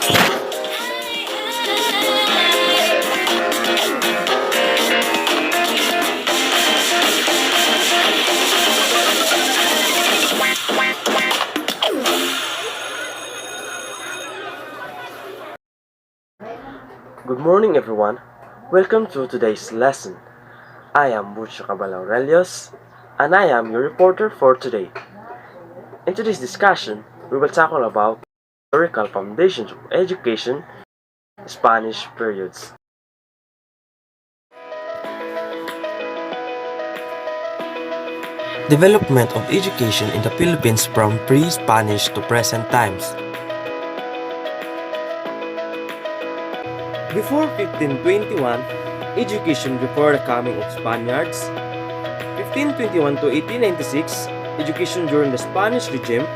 Good morning, everyone. Welcome to today's lesson. I am Bucho Cabal-Aurelius, and I am your reporter for today. In today's discussion, we will tackle about historical foundations of education, Spanish periods. Development of education in the Philippines from pre-Spanish to present times. Before 1521, education before the coming of Spaniards. 1521 to 1896, education during the Spanish regime.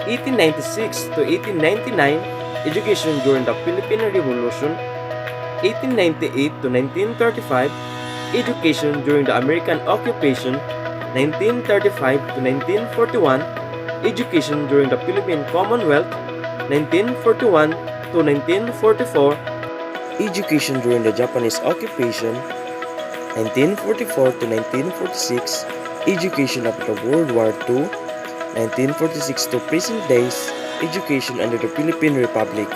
1896 to 1899, education during the Philippine Revolution. 1898 to 1935, education during the American occupation. 1935 to 1941, education during the Philippine Commonwealth. 1941 to 1944, education during the Japanese occupation. 1944 to 1946, education after World War II. 1946 to present days, education under the Philippine Republic.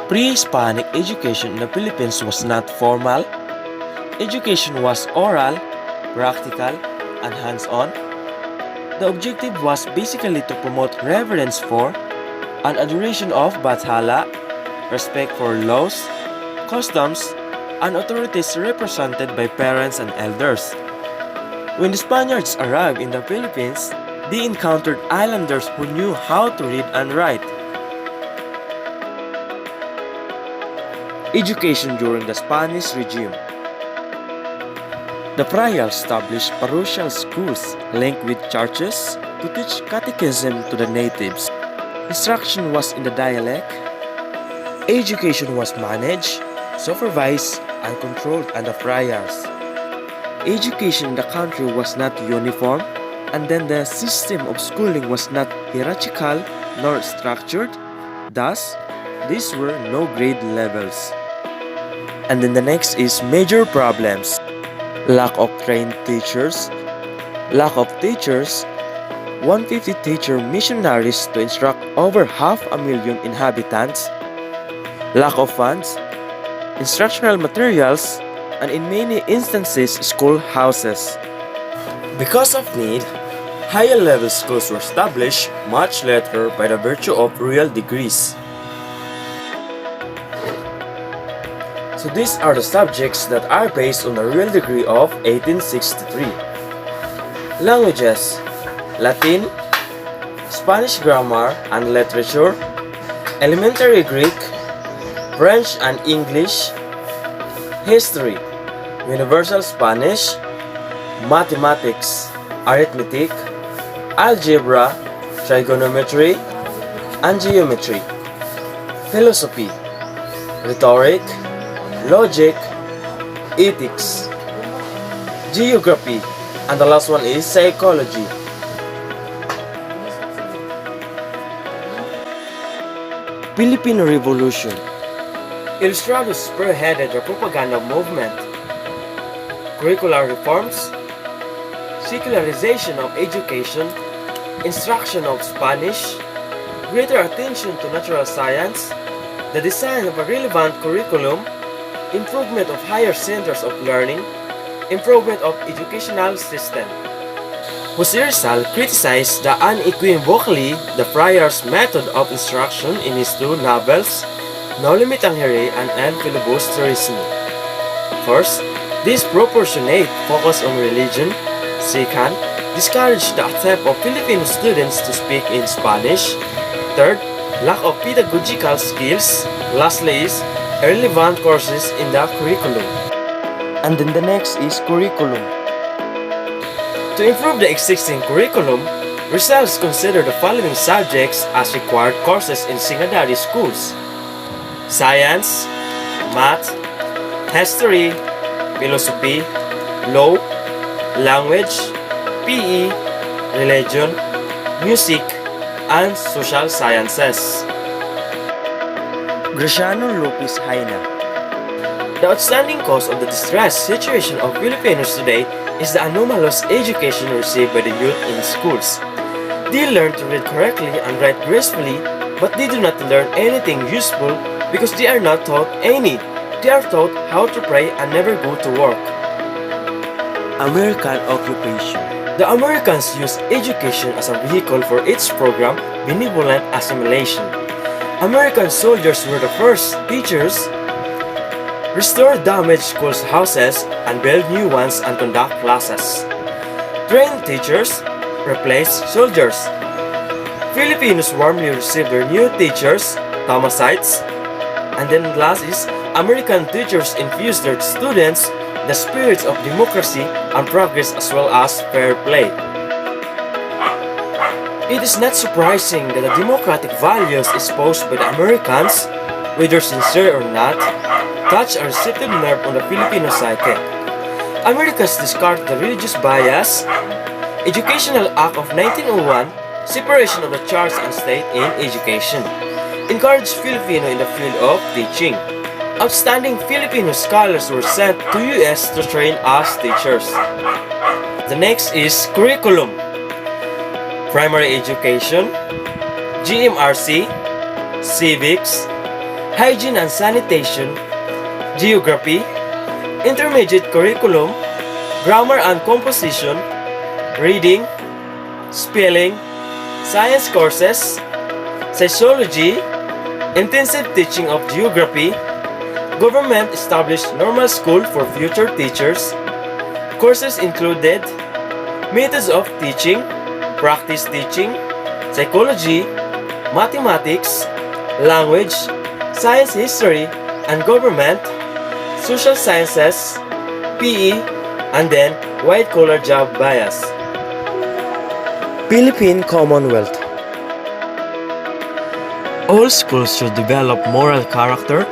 Pre-Hispanic education in the Philippines was not formal. Education was oral, practical, and hands-on. The objective was basically to promote reverence for and adoration of Bathala, respect for laws, customs, and authorities represented by parents and elders. When the Spaniards arrived in the Philippines, they encountered islanders who knew how to read and write. Education during the Spanish regime. The friars established parochial schools linked with churches to teach catechism to the natives. Instruction was in the dialect. Education was managed, supervised, and controlled under the friars. Education in the country was not uniform, and then the system of schooling was not hierarchical nor structured. Thus, these were no grade levels. And then the next is major problems. Lack of trained teachers. Lack of teachers. 150 teacher missionaries to instruct over 500,000 inhabitants. Lack of funds, instructional materials, and in many instances, schoolhouses. Because of need, higher level schools were established much later by the virtue of royal degrees. So these are the subjects that are based on the royal degree of 1863. Languages: Latin, Spanish grammar and literature, elementary Greek, French and English, history, universal Spanish, mathematics, arithmetic, algebra, trigonometry, and geometry, philosophy, rhetoric, logic, ethics, geography, and the last one is psychology. Philippine Revolution. Ilustrados spearheaded the propaganda movement. Curricular reforms, secularization of education, instruction of Spanish, greater attention to natural science, the design of a relevant curriculum, improvement of higher centers of learning, improvement of educational system. Jose Rizal criticized unequivocally the friars' method of instruction in his two novels, No Limit ang Hiri and El Filibusterismo. First, this disproportionate focus on religion. Second, discouraged the attempt of Filipino students to speak in Spanish. Third, lack of pedagogical skills. Lastly is irrelevant courses in the curriculum. And then the next is curriculum. To improve the existing curriculum, Rizal's considered the following subjects as required courses in secondary schools: science, math, history, philosophy, law, language, PE, religion, music, and social sciences. Graciano Lopez Haina. The outstanding cause of the distressed situation of Filipinos today is the anomalous education received by the youth in schools. They learn to read correctly and write gracefully, but they do not learn anything useful because they are not taught any. They are taught how to pray and never go to work. American occupation. The Americans use education as a vehicle for its program, benevolent assimilation. American soldiers were the first teachers, restore damaged schools' houses and build new ones and conduct classes. Trained teachers replace soldiers. Filipinos warmly receive their new teachers, Thomasites, and then last is American teachers infuse their students the spirits of democracy and progress as well as fair play. It is not surprising that the democratic values espoused by the Americans, whether sincere or not, touch a receptive nerve on the Filipino psyche. Americans discarded the religious bias, Educational Act of 1901, separation of the church and state in education, encouraged Filipino in the field of teaching. Outstanding Filipino scholars were sent to US to train as teachers. The next is curriculum. Primary education, GMRC, civics, hygiene and sanitation, geography, intermediate curriculum, grammar and composition, reading, spelling, science courses, sociology, intensive teaching of geography, government established normal school for future teachers. Courses included methods of teaching, practice teaching, psychology, mathematics, language, science history, and government, social sciences, PE, and then white-collar job bias. Philippine Commonwealth. All schools should develop moral character,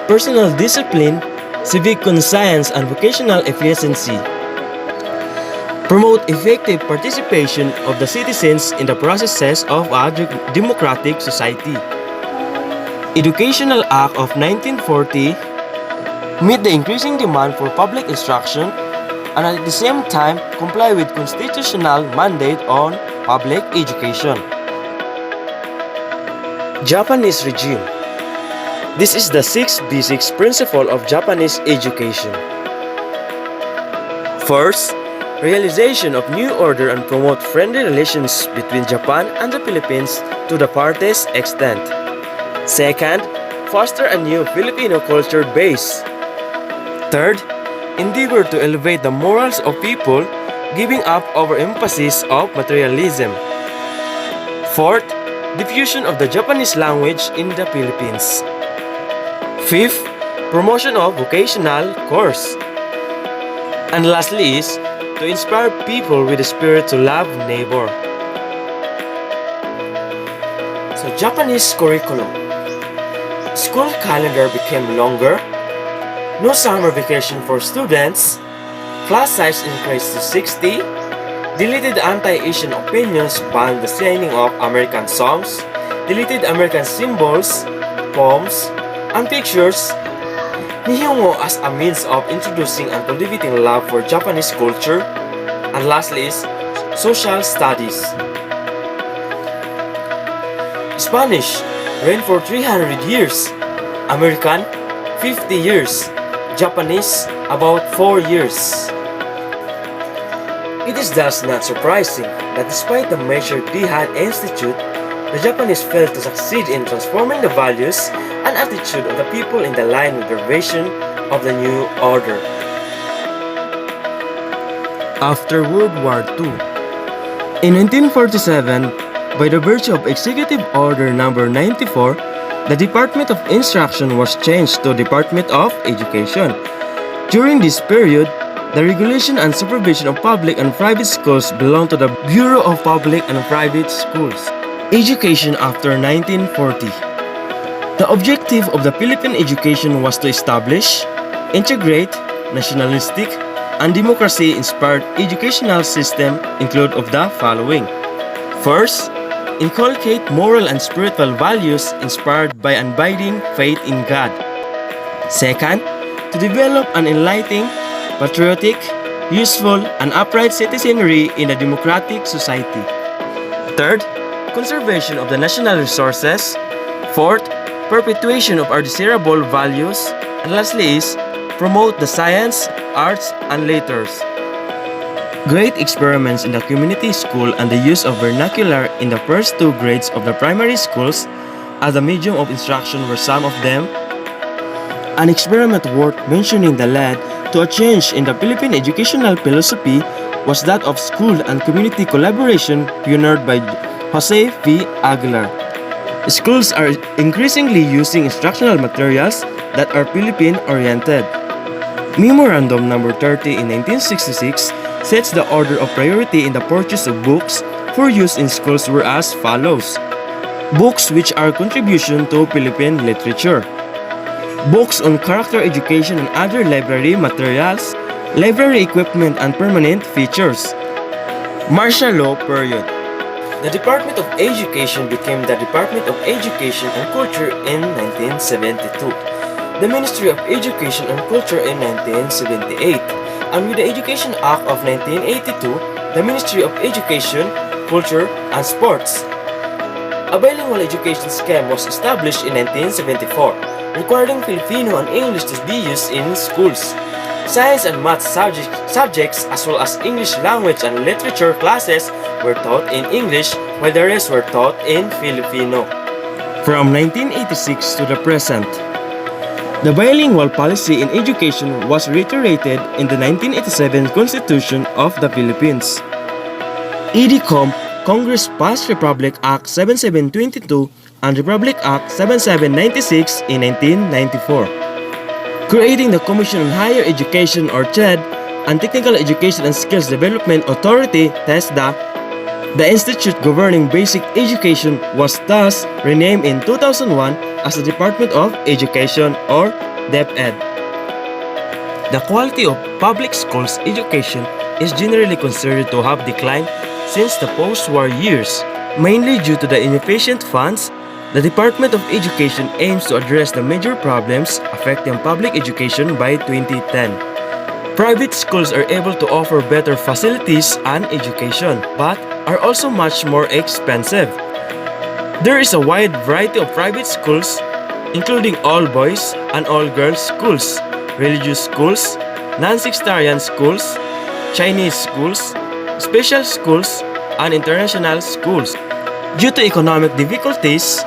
personal discipline, civic conscience, and vocational efficiency. Promote effective participation of the citizens in the processes of a democratic society. Educational Act of 1940 meet the increasing demand for public instruction and at the same time comply with constitutional mandate on public education. Japanese regime. This is the sixth basic principle of Japanese education. First, realization of new order and promote friendly relations between Japan and the Philippines to the farthest extent. Second, foster a new Filipino culture base. Third, endeavor to elevate the morals of people, giving up overemphasis of materialism. Fourth, diffusion of the Japanese language in the Philippines. Fifth, promotion of vocational course. And lastly is to inspire people with the spirit to love neighbor. So Japanese curriculum. School calendar became longer, no summer vacation for students, class size increased to 60, deleted anti-Asian opinions banned the singing of American songs, deleted American symbols, poems, and pictures, Nihongo as a means of introducing and cultivating love for Japanese culture, and lastly is social studies. Spanish reigned for 300 years, American 50 years, Japanese about 4 years. It is thus not surprising that despite the measure they had instituted, the Japanese failed to succeed in transforming the values and attitude of the people in the line with the vision of the new order. After World War II, in 1947, by the virtue of Executive Order No. 94, the Department of Instruction was changed to Department of Education. During this period, the regulation and supervision of public and private schools belonged to the Bureau of Public and Private Schools. Education after 1940. The objective of the Philippine education was to establish, integrate, nationalistic, and democracy-inspired educational system include of the following. First, inculcate moral and spiritual values inspired by unbinding faith in God. Second, to develop an enlightening, patriotic, useful, and upright citizenry in a democratic society. Third, conservation of the national resources. Fourth, perpetuation of our desirable values. And lastly is, promote the science, arts, and letters. Great experiments in the community school and the use of vernacular in the first two grades of the primary schools as a medium of instruction were some of them. An experiment worth mentioning that led to a change in the Philippine educational philosophy was that of school and community collaboration pioneered by Jose V. Aguilar. Schools are increasingly using instructional materials that are Philippine-oriented. Memorandum number 30 in 1966 sets the order of priority in the purchase of books for use in schools were as follows. Books which are contribution to Philippine literature. Books on character education and other library materials, library equipment and permanent features. Martial law period. The Department of Education became the Department of Education and Culture in 1972, the Ministry of Education and Culture in 1978, and with the Education Act of 1982, the Ministry of Education, Culture, and Sports. A bilingual education scheme was established in 1974, requiring Filipino and English to be used in schools. Science and math subjects as well as English language and literature classes were taught in English while the rest were taught in Filipino. From 1986 to the present, the bilingual policy in education was reiterated in the 1987 Constitution of the Philippines. EDCOM, Congress passed Republic Act 7722 and Republic Act 7796 in 1994. Creating the Commission on Higher Education or CHED and Technical Education and Skills Development Authority TESDA, the institute governing basic education was thus renamed in 2001 as the Department of Education or DepEd. The quality of public schools education is generally considered to have declined since the post-war years, mainly due to the inefficient funds. The Department of Education aims to address the major problems affecting public education by 2010. Private schools are able to offer better facilities and education, but are also much more expensive. There is a wide variety of private schools, including all boys and all girls schools, religious schools, non-sectarian schools, Chinese schools, special schools, and international schools. Due to economic difficulties,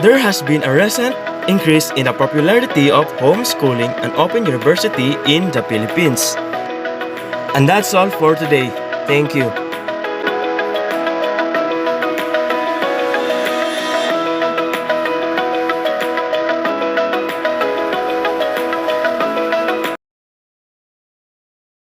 there has been a recent increase in the popularity of homeschooling and open university in the Philippines. And that's all for today. Thank you.